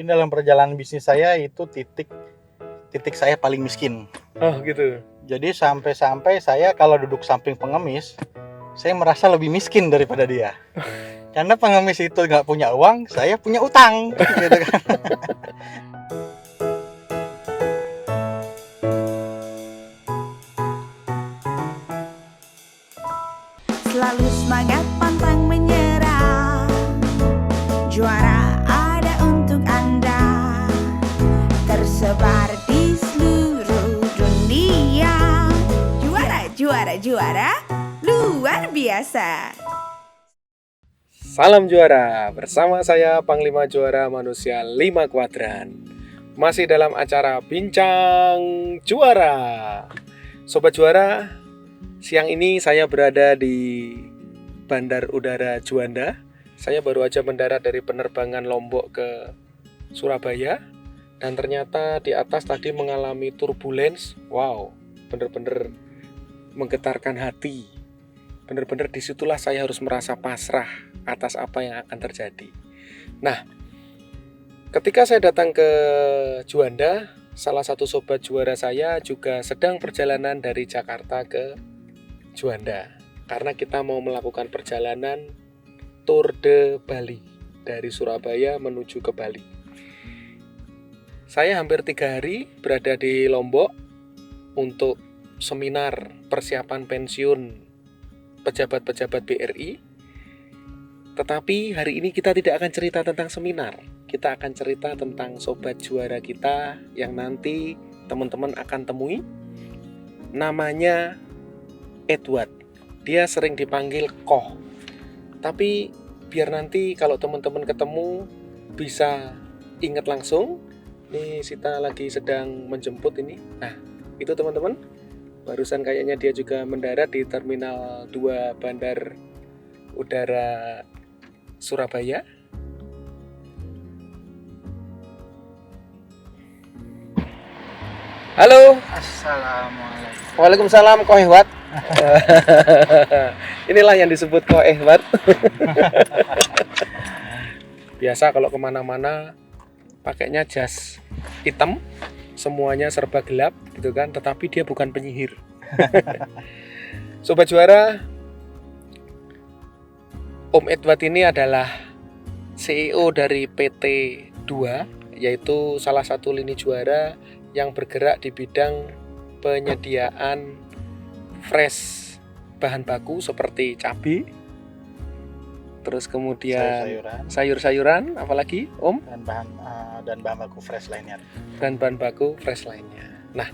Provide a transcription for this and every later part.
dalam perjalanan bisnis saya itu titik saya paling miskin. Oh gitu. Jadi sampai saya kalau duduk samping pengemis, saya merasa lebih miskin daripada dia. Karena pengemis itu nggak punya uang, saya punya utang, gitu kan. Selalu semangat, pantang menyerah. Juara ada untuk Anda, tersebar di seluruh dunia. Juara luar biasa. Salam juara, bersama saya Panglima Juara Manusia 5 Kuadran. Masih dalam acara Bincang Juara. Sobat Juara, siang ini saya berada di Bandar Udara Juanda. Saya baru aja mendarat dari penerbangan Lombok ke Surabaya. Dan ternyata di atas tadi mengalami turbulence. Wow, bener-bener menggetarkan hati. Bener-bener disitulah saya harus merasa pasrah atas apa yang akan terjadi. Nah, ketika saya datang ke Juanda, salah satu sobat juara saya juga sedang perjalanan dari Jakarta ke Juanda. Karena kita mau melakukan perjalanan Tour de Bali dari Surabaya menuju ke Bali. Saya hampir 3 hari berada di Lombok untuk seminar persiapan pensiun pejabat-pejabat BRI. Tetapi hari ini kita tidak akan cerita tentang seminar. Kita akan cerita tentang sobat juara kita yang nanti teman-teman akan temui. Namanya Edward. Dia sering dipanggil Koh. Tapi biar nanti kalau teman-teman ketemu bisa ingat langsung. Ini Sita lagi sedang menjemput ini. Nah, itu teman-teman. Barusan kayaknya dia juga mendarat di Terminal 2 Bandar Udara Surabaya. Halo. Assalamualaikum. Waalaikumsalam, Ko Ehwat. Inilah yang disebut Ko Ehwat. Biasa kalau kemana-mana pakainya jas hitam, semuanya serba gelap gitu kan, tetapi dia bukan penyihir. Sobat juara, Om Edward ini adalah CEO dari PT 2, yaitu salah satu lini juara yang bergerak di bidang penyediaan fresh bahan baku seperti cabai, terus kemudian sayur-sayuran, apalagi Om, dan bahan baku fresh lainnya. Nah,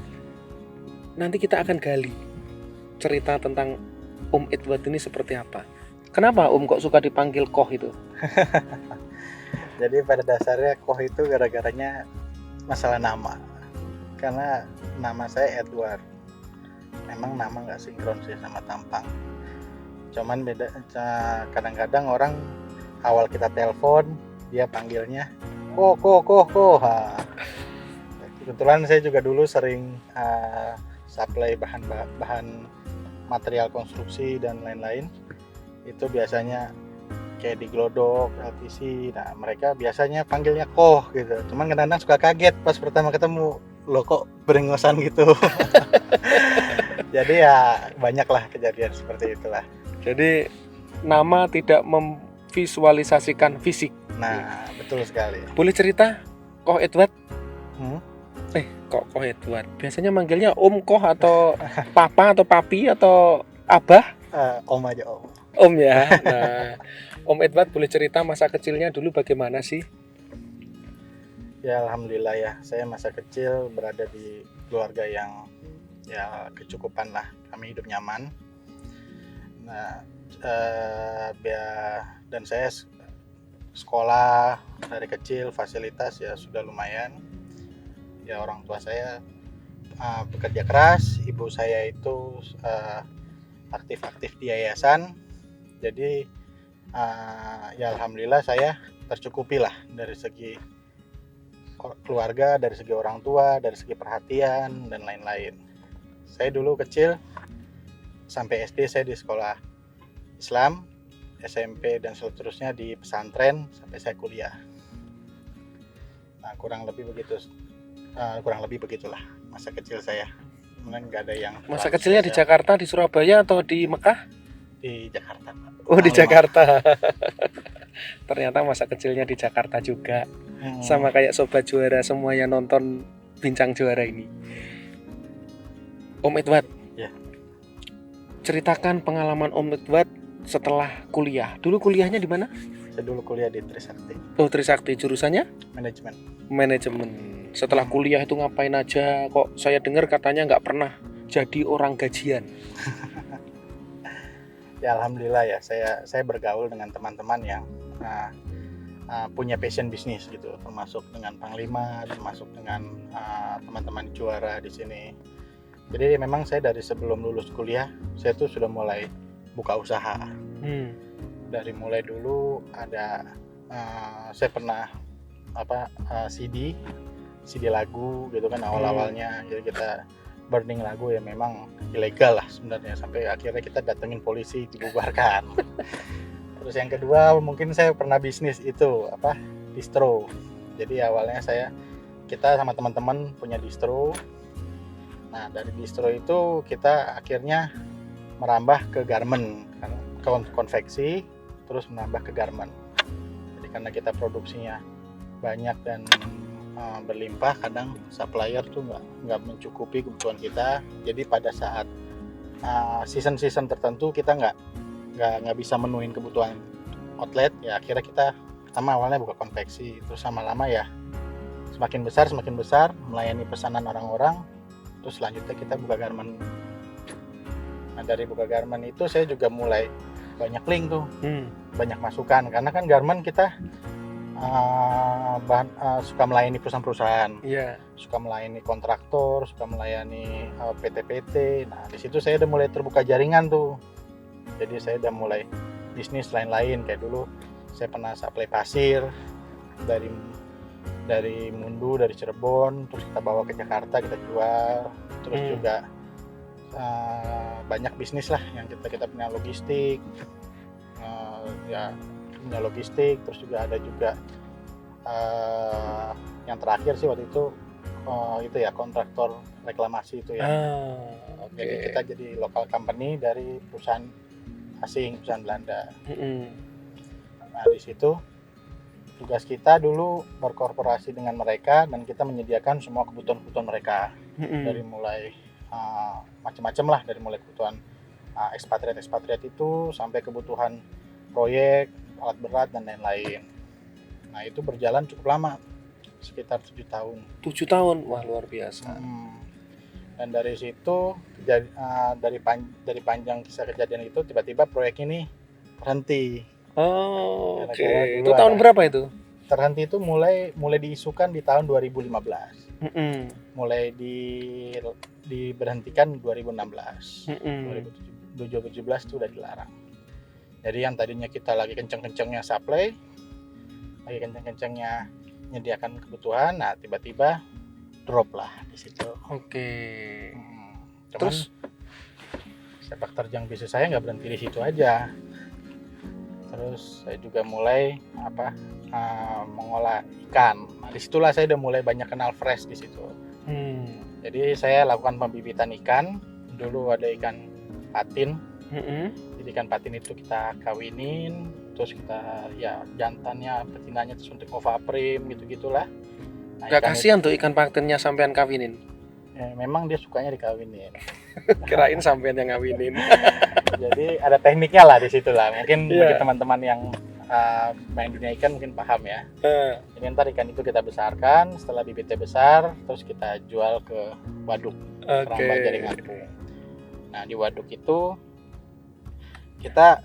nanti kita akan gali cerita tentang Om Edward ini seperti apa. Kenapa Om kok suka dipanggil Koh itu? Jadi pada dasarnya Koh itu gara-garanya masalah nama. Karena nama saya Edward. Memang nama nggak sinkron sih sama tampang. Cuman beda, kadang-kadang orang awal kita telepon dia panggilnya Koh. Kebetulan saya juga dulu sering supply bahan material konstruksi dan lain-lain. Itu biasanya kayak di Glodok, LTC. Nah, mereka biasanya panggilnya Koh gitu. Cuman kadang-kadang suka kaget pas pertama ketemu, loh kok berengosan gitu. Jadi ya banyaklah kejadian seperti itulah. Jadi nama tidak memvisualisasikan fisik. Nah, betul sekali. Boleh cerita Koh Edward? Kok Koh Edward. Biasanya manggilnya Om Koh atau Papa atau Papi atau Abah? Om aja Om. Om ya. Nah, Om Edward boleh cerita masa kecilnya dulu bagaimana sih? Ya alhamdulillah ya, saya masa kecil berada di keluarga yang ya kecukupan lah, kami hidup nyaman. Nah, dan saya sekolah dari kecil, fasilitas ya sudah lumayan. Ya orang tua saya bekerja keras, ibu saya itu aktif-aktif di yayasan. Jadi ya alhamdulillah saya tercukupi lah dari segi keluarga, dari segi orang tua, dari segi perhatian dan lain-lain. Saya dulu kecil sampai SD saya di sekolah Islam, SMP dan seterusnya di pesantren sampai saya kuliah. Nah, kurang lebih begitulah masa kecil saya. Kemudian nggak ada yang Masa terlalu kecilnya di spesial. Jakarta, di Surabaya atau di Mekah? Di Jakarta. Oh, di Lama. Jakarta. Ternyata masa kecilnya di Jakarta juga. Sama kayak Sobat Juara semua yang nonton Bincang Juara ini. Om Edward. Ya. Ceritakan pengalaman Om Edward setelah kuliah. Dulu kuliahnya di mana? Saya dulu kuliah di Trisakti, Oh, Trisakti, jurusannya manajemen. manajemen. Setelah kuliah itu ngapain aja? Kok saya dengar katanya nggak pernah jadi orang gajian. Ya alhamdulillah ya, saya bergaul dengan teman-teman yang punya passion bisnis gitu, termasuk dengan Panglima, termasuk dengan teman-teman juara di sini. Jadi memang saya dari sebelum lulus kuliah, saya tuh sudah mulai buka usaha. Dari mulai dulu ada saya pernah CD lagu gitu kan awal-awalnya. Jadi kita burning lagu ya memang ilegal lah sebenarnya, sampai akhirnya kita datengin polisi dibubarkan. Terus yang kedua mungkin saya pernah bisnis itu distro. Jadi awalnya kita sama teman-teman punya distro. Nah dari distro itu kita akhirnya merambah ke garment, konveksi, terus menambah ke garment. Jadi karena kita produksinya banyak dan berlimpah, kadang supplier tuh nggak mencukupi kebutuhan kita. Jadi pada saat season tertentu kita nggak bisa menuhin kebutuhan outlet, ya akhirnya kita pertama awalnya buka konveksi, terus lama-lama ya semakin besar melayani pesanan orang-orang, terus selanjutnya kita buka garment. Nah dari buka garment itu saya juga mulai banyak link tuh, banyak masukan, karena kan garment kita suka melayani perusahaan-perusahaan, suka melayani kontraktor, suka melayani PT-PT. Nah di situ saya udah mulai terbuka jaringan tuh. Jadi saya udah mulai bisnis lain-lain, kayak dulu saya pernah supply pasir dari Mundu, dari Cirebon, terus kita bawa ke Jakarta, kita jual. Terus juga banyak bisnis lah yang kita punya logistik, punya logistik. Terus juga ada juga yang terakhir sih waktu itu kontraktor reklamasi itu ya. Jadi kita jadi local company dari perusahaan asing, perusahaan Belanda. Nah di situ tugas kita dulu berkorporasi dengan mereka dan kita menyediakan semua kebutuhan mereka, dari mulai macam-macam lah, dari mulai kebutuhan ekspatriat itu sampai kebutuhan proyek, alat berat dan lain-lain. Nah itu berjalan cukup lama, sekitar 7 tahun. 7 tahun, wah luar biasa. Dan dari situ dari panjang kisah kejadian itu tiba-tiba proyek ini berhenti. Oh, oke. Itu tahun berapa itu? Terhenti itu mulai diisukan di tahun 2015. Mulai diberhentikan 2016. 2017 itu udah dilarang. Jadi yang tadinya kita lagi kenceng-kencengnya supply, lagi kenceng-kencengnya menyediakan kebutuhan, nah tiba-tiba drop lah di situ. Oke. Terus sepak terjang bisnis saya nggak berhenti di situ aja. Terus saya juga mulai mengolah ikan. Nah disitulah saya udah mulai banyak kenal fresh di situ. Jadi saya lakukan pembibitan ikan. Dulu ada ikan patin. Jadi ikan patin itu kita kawinin, terus kita jantannya, betinanya terus untuk ovaprim gitu-gitulah. Nah, gak kasihan tuh ikan patinnya sampean kawinin? Memang dia sukanya dikawinin. Kirain sampean yang ngawinin. Jadi ada tekniknya lah di situ lah. Mungkin bagi teman-teman yang main dunia ikan mungkin paham ya. Jadi ntar ikan itu kita besarkan, setelah bibitnya besar, terus kita jual ke waduk, keramba jaring apung. Nah di waduk itu kita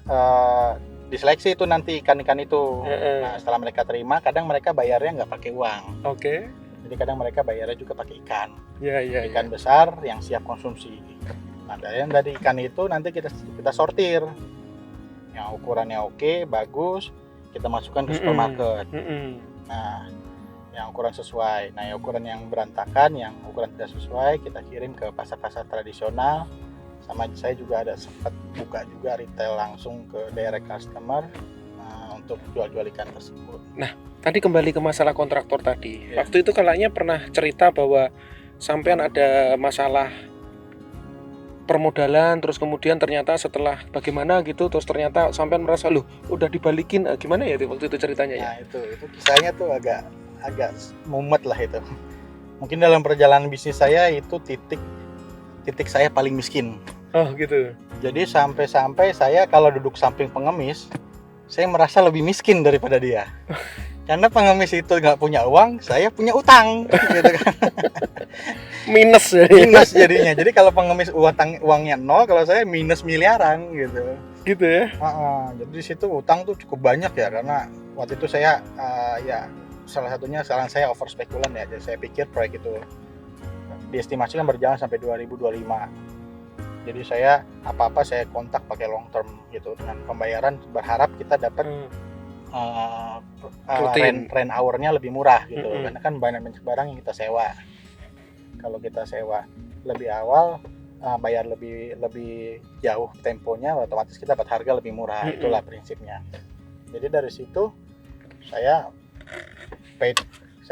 diseleksi itu nanti ikan-ikan itu. Nah setelah mereka terima, kadang mereka bayarnya nggak pakai uang. Jadi kadang mereka bayarnya juga pakai ikan. Ikan besar yang siap konsumsi. Nah dari ikan itu nanti kita sortir. Yang ukurannya oke, bagus, kita masukkan ke supermarket. Nah yang ukuran sesuai. Nah yang ukuran yang berantakan, yang ukuran tidak sesuai, kita kirim ke pasar-pasar tradisional. Sama saya juga ada sempat buka juga retail langsung ke direct customer, untuk jual-jual ikan tersebut. Tadi kembali ke masalah kontraktor tadi. Ya. Waktu itu kayaknya pernah cerita bahwa sampean ada masalah permodalan, terus kemudian ternyata setelah bagaimana gitu, terus ternyata sampean merasa loh udah dibalikin. Gimana ya waktu itu ceritanya ya? Nah itu kisahnya tuh agak mumet lah itu. Mungkin dalam perjalanan bisnis saya itu titik saya paling miskin. Oh gitu. Jadi sampai saya kalau duduk samping pengemis, saya merasa lebih miskin daripada dia. Karena pengemis itu nggak punya uang, saya punya utang, gitu kan. Minus ya. Minus jadinya. Jadi kalau pengemis uangnya nol, kalau saya minus miliaran, gitu. Gitu ya. Jadi di situ utang tuh cukup banyak ya, karena waktu itu saya ya salah satunya kesalahan saya over spekulan ya. Jadi saya pikir proyek itu diestimasikan berjalan sampai 2025. Jadi saya apa-apa saya kontak pakai long term gitu, dengan pembayaran berharap kita dapat rent hour-nya lebih murah gitu. Karena kan banyak barang yang kita sewa. Kalau kita sewa lebih awal, bayar lebih jauh temponya, otomatis kita dapat harga lebih murah. Itulah prinsipnya. Jadi dari situ saya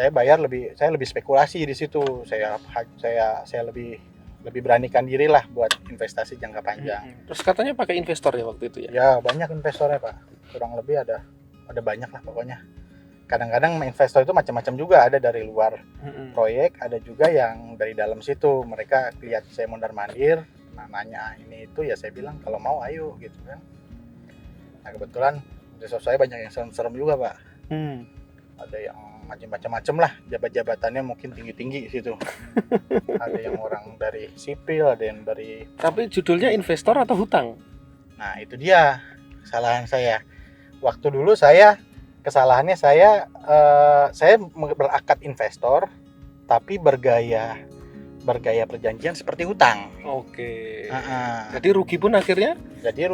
bayar saya lebih spekulasi di situ. Saya lebih beranikan diri lah buat investasi jangka panjang. Terus katanya pakai investor ya waktu itu ya? Ya banyak investornya Pak, kurang lebih ada banyak lah pokoknya. Kadang-kadang investor itu macam-macam juga, ada dari luar proyek, ada juga yang dari dalam situ. Mereka lihat saya mondar-mandir, nanya ini itu, ya saya bilang kalau mau ayo gitu kan. Nah kebetulan resort saya banyak yang serem-serem juga Pak. Ada yang macam-macam lah, jabat-jabatannya mungkin tinggi-tinggi di situ. Ada yang orang dari sipil, ada yang dari. Tapi judulnya investor atau hutang? Nah itu dia kesalahan saya. Waktu dulu kesalahannya saya berakad investor, tapi bergaya perjanjian seperti hutang. Oke. Jadi rugi pun akhirnya? Jadi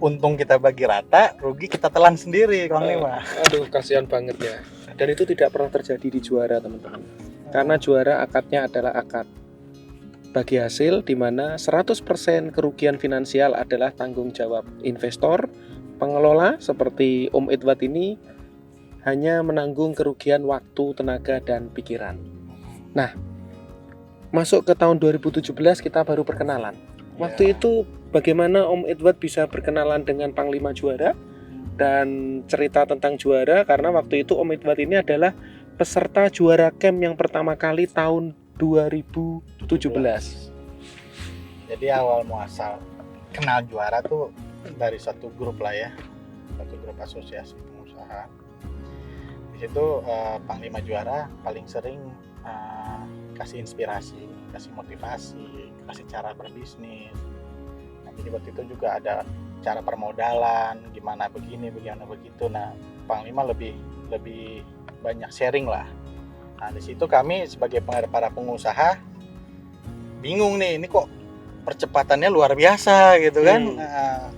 untung kita bagi rata, rugi kita telan sendiri, Kang Lima. Aduh, kasihan banget ya. Dan itu tidak pernah terjadi di Juara, teman-teman. Karena Juara akadnya adalah akad bagi hasil, di mana 100% kerugian finansial adalah tanggung jawab investor. Pengelola seperti Om Edward ini hanya menanggung kerugian waktu, tenaga, dan pikiran. Nah, masuk ke tahun 2017 kita baru perkenalan. Waktu itu bagaimana Om Edward bisa berkenalan dengan Panglima Juara dan cerita tentang Juara, karena waktu itu Om Edward ini adalah peserta Juara Camp yang pertama kali tahun 2017. Jadi awal muasal kenal Juara tuh dari satu grup lah ya, satu grup asosiasi pengusaha. Di situ Panglima Juara paling sering kasih inspirasi, kasih motivasi, kasih cara berbisnis. Nah, jadi waktu itu juga ada cara permodalan, gimana begini, bagaimana begitu. Nah, Panglima lebih banyak sharing lah. Nah, di situ kami sebagai para pengusaha bingung nih, ini kok percepatannya luar biasa gitu kan. Nah,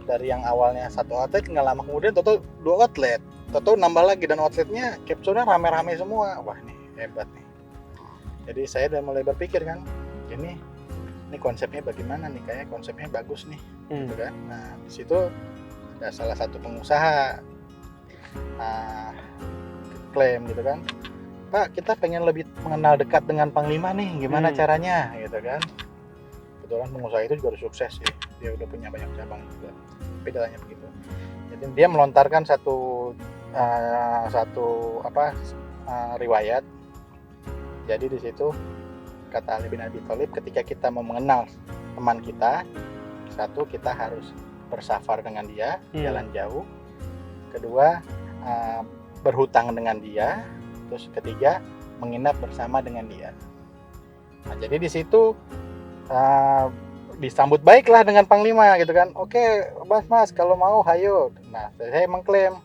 dari yang awalnya satu outlet, nggak lama kemudian toto 2 outlet, toto nambah lagi, dan outletnya capsule-nya rame-rame semua. Wah, nih hebat nih. Jadi saya udah mulai berpikir kan, ini konsepnya bagaimana nih, kayak konsepnya bagus nih, gitu kan. Nah di situ ada salah satu pengusaha klaim gitu kan, Pak kita pengen lebih mengenal dekat dengan Panglima nih, gimana caranya, gitu kan. Kebetulan pengusaha itu juga udah sukses sih, dia udah punya banyak cabang juga, bedanya begitu. Jadi dia melontarkan satu riwayat. Jadi di situ kata Ali bin Abi Thalib, ketika kita mau mengenal teman kita, satu kita harus bersafar dengan dia, jalan jauh. Kedua, berhutang dengan dia. Terus ketiga, menginap bersama dengan dia. Nah, jadi di situ disambut baiklah dengan Panglima gitu kan. Oke, Mas, kalau mau hayo. Nah, saya mengklaim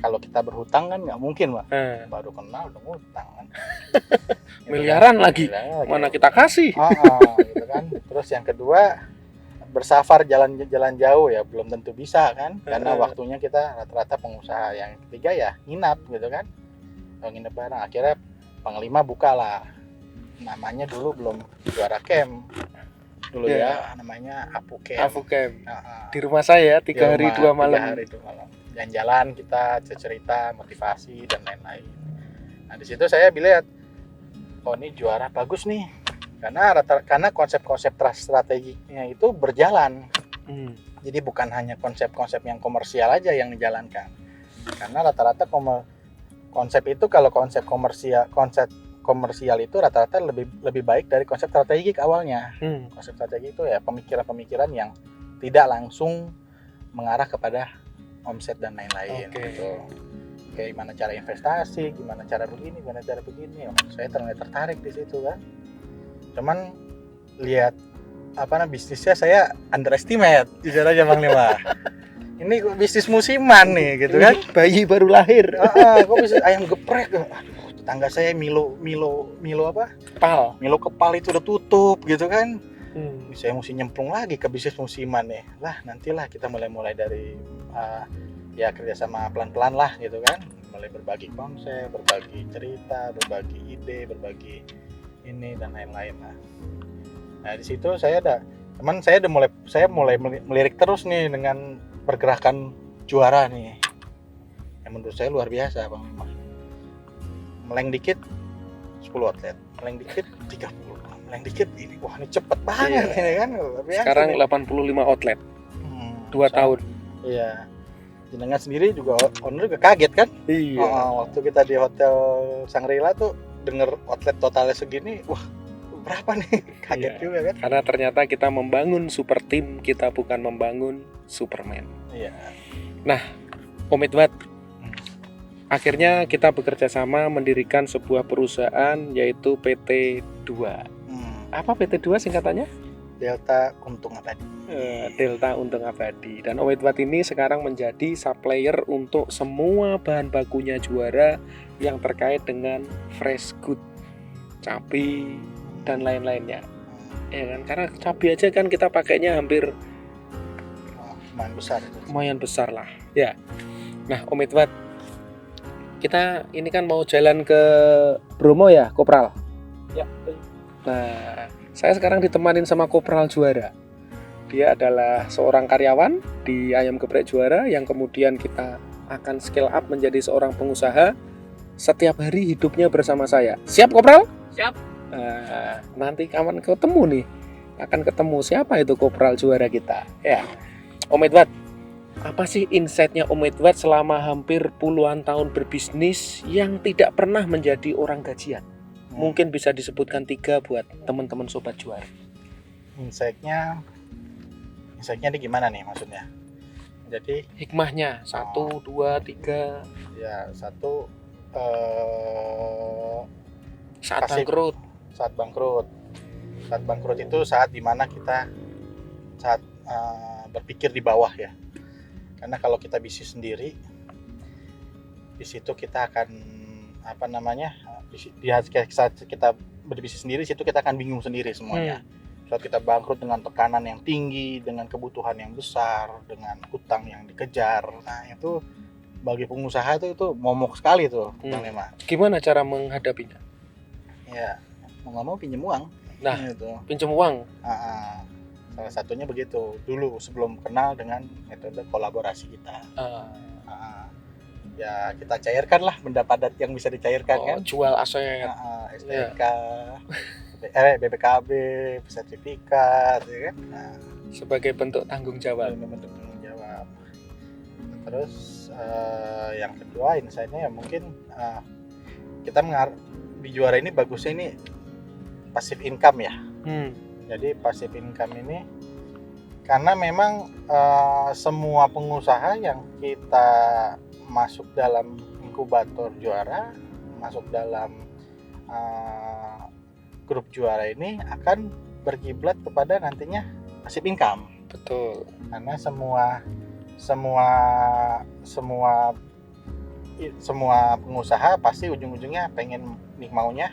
kalau kita berhutang kan nggak mungkin, Pak. Baru kenal udah ngutang kan. Miliaran lagi. Mana kita kasih? Gitu kan. Terus yang kedua, bersafar jalan jauh ya belum tentu bisa kan, karena waktunya kita rata-rata pengusaha. Yang ketiga ya nginap gitu kan. Kalau nginep bareng, akhirnya Panglima buka lah. Namanya dulu belum Juara Camp. dulu Iya. ya, namanya Apucamp. Afucamp. Nah, Di rumah saya 3 hari 2 malam. 3 hari 2 malam. Jalan-jalan, kita cerita, motivasi dan lain-lain. Nah, di situ saya lihat, oh ini juara bagus nih. Karena konsep-konsep strateginya itu berjalan. Jadi bukan hanya konsep-konsep yang komersial aja yang dijalankan. Karena rata-rata konsep itu, kalau konsep komersial itu rata-rata lebih baik dari konsep strategik awalnya. Konsep strategi itu ya pemikiran-pemikiran yang tidak langsung mengarah kepada omset dan lain-lain. Oke. Gitu. Kayak gimana cara investasi, gimana cara begini, gimana cara begini. Saya tertarik di situ kan. Cuman lihat bisnisnya saya underestimate, jujur aja Bang Lima. Ini bisnis musiman nih gitu kan. Bayi baru lahir. Kok bisa ayam geprek? Aduh, tetangga saya Milo apa? Pal. Milo kepal itu udah tutup gitu kan. Saya mesti nyemplung lagi ke bisnis musiman nih. Lah nantilah kita mulai dari ya kerjasama pelan-pelan lah gitu kan. Mulai berbagi konsep, berbagi cerita, berbagi ide, berbagi ini dan lain-lain lah. Nah di situ saya mulai melirik terus nih dengan pergerakan juara nih. Yang menurut saya luar biasa Bang. Meleng dikit 10 outlet, meleng dikit 30, meleng dikit ini, wah ini cepet banget ini kan. Sekarang 85 outlet 2 tahun. Iya. Jenengan sendiri juga owner juga kaget kan? Iya. Waktu kita di hotel Shangri-La tuh denger outlet totalnya segini, wah berapa nih? Kaget juga kan? Karena ternyata kita membangun super team, kita bukan membangun Superman. Iya. Om Edward, akhirnya kita bekerja sama mendirikan sebuah perusahaan yaitu PT 2. Apa PT 2 singkatannya? Delta Untung Abadi. Delta Untung Abadi. Dan Om Edward ini sekarang menjadi supplier untuk semua bahan bakunya juara yang terkait dengan fresh good, cabai dan lain-lainnya. Ya kan? Karena cabai aja kan kita pakainya hampir Lumayan besar itu. lumayan besar lah. Ya. Nah, Om Edward, kita ini kan mau jalan ke Bromo ya, Kopral? Ya. Nah, saya sekarang ditemanin sama Kopral Juara. Dia adalah seorang karyawan di Ayam Geprek Juara yang kemudian kita akan scale up menjadi seorang pengusaha. Setiap hari hidupnya bersama saya. Siap, Kopral? Siap. Nah, nanti kapan ketemu nih? Akan ketemu siapa itu Kopral Juara kita. Ya, Om Edward, apa sih insight-nya Om Edward selama hampir puluhan tahun berbisnis yang tidak pernah menjadi orang gajian? Mungkin bisa disebutkan 3 buat teman-teman Sobat Juara. Insight-nya ini gimana nih maksudnya? Jadi Hikmahnya 1, 2, 3 ya satu saat Pasif. bangkrut. saat bangkrut itu saat dimana kita berpikir di bawah ya. Karena kalau kita bisnis sendiri, di situ kita akan saat kita berbisnis sendiri, di situ kita akan bingung sendiri semuanya. Saat kita bangkrut dengan tekanan yang tinggi, dengan kebutuhan yang besar, dengan hutang yang dikejar, nah itu bagi pengusaha itu momok sekali tuh, Bang Lema. Gimana cara menghadapinya? Ya, mau nggak mau pinjam uang. Nah, gitu. pinjam uang. Salah satunya begitu dulu sebelum kenal dengan metode kolaborasi kita. Ya kita cairkan lah benda padat yang bisa dicairkan kan. Jual aset. STNK, BPKB, sertifikat, ya kan. Nah, Sebagai bentuk tanggung jawab. bentuk tanggung jawab. Terus yang kedua insight-nya ya mungkin kita di Juara ini bagusnya ini passive income ya. Jadi passive income ini karena memang semua pengusaha yang kita masuk dalam inkubator Juara, masuk dalam grup Juara ini akan berkiblat kepada nantinya passive income. Betul. Karena semua pengusaha pasti ujung-ujungnya pengen maunya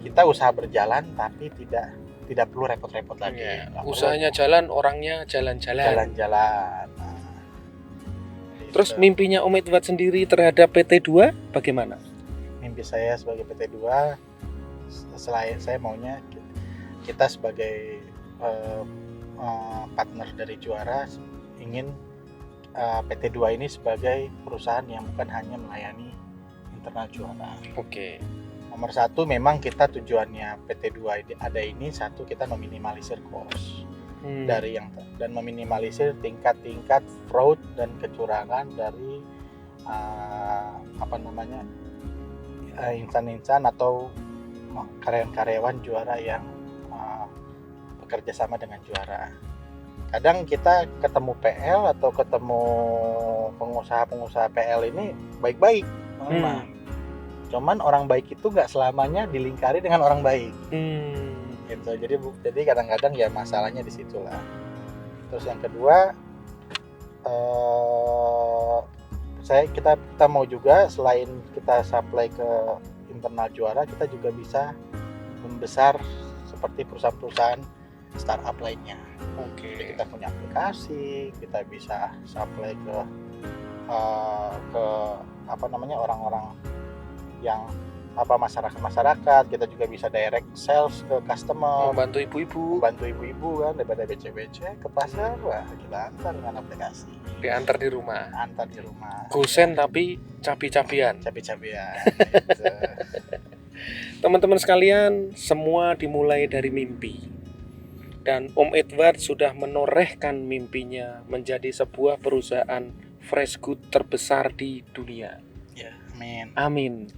kita usaha berjalan tapi tidak perlu repot-repot lagi. Usahanya jalan, orangnya jalan-jalan. Nah, Terus gitu. mimpinya Om Edward sendiri terhadap PT 2 bagaimana? Mimpi saya sebagai PT 2, selain saya maunya kita sebagai partner dari Juara ingin PT2 ini sebagai perusahaan yang bukan hanya melayani internal Juara. Oke. Nomor satu, memang kita tujuannya PT2 ada ini, satu, kita meminimalisir cost dari yang dan meminimalisir tingkat-tingkat fraud dan kecurangan dari insan-insan atau karyawan-karyawan Juara yang bekerja sama dengan Juara. Kadang kita ketemu PL atau ketemu pengusaha-pengusaha PL ini baik-baik, cuman orang baik itu nggak selamanya dilingkari dengan orang baik, gitu. Jadi kadang-kadang ya masalahnya di situlah. Terus yang kedua, kita mau juga selain kita supply ke internal Juara, kita juga bisa membesar seperti perusahaan-perusahaan startup lainnya. Jadi kita punya aplikasi, kita bisa supply ke orang-orang yang masyarakat, kita juga bisa direct sales ke customer, Membantu ibu-ibu kan, daripada BC-BC ke pasar, wah kita antar dengan aplikasi, diantar di rumah. Gosen tapi capi-capian. Capi-capian. Teman-teman sekalian, semua dimulai dari mimpi. Dan Om Edward sudah menorehkan mimpinya menjadi sebuah perusahaan fresh good terbesar di dunia. Ya, amin. Amin.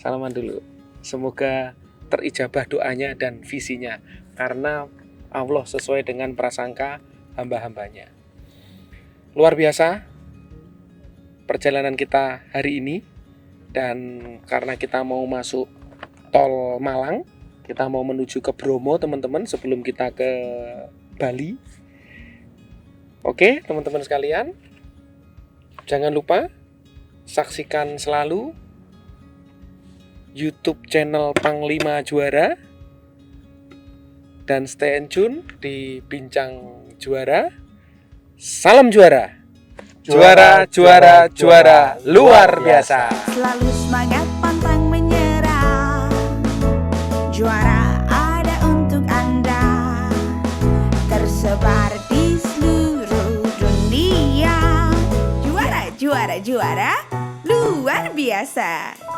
Salaman dulu. Semoga terijabah doanya dan visinya, karena Allah sesuai dengan prasangka hamba-hambanya. Luar biasa perjalanan kita hari ini. Dan karena kita mau masuk tol Malang, kita mau menuju ke Bromo teman-teman sebelum kita ke Bali. Oke teman-teman sekalian, jangan lupa saksikan selalu YouTube channel Panglima Juara dan stay tune di Bincang Juara. Salam juara. Juara luar biasa. Selalu semangat, pantang menyerah. Juara ada untuk Anda, tersebar di seluruh dunia. Juara luar biasa.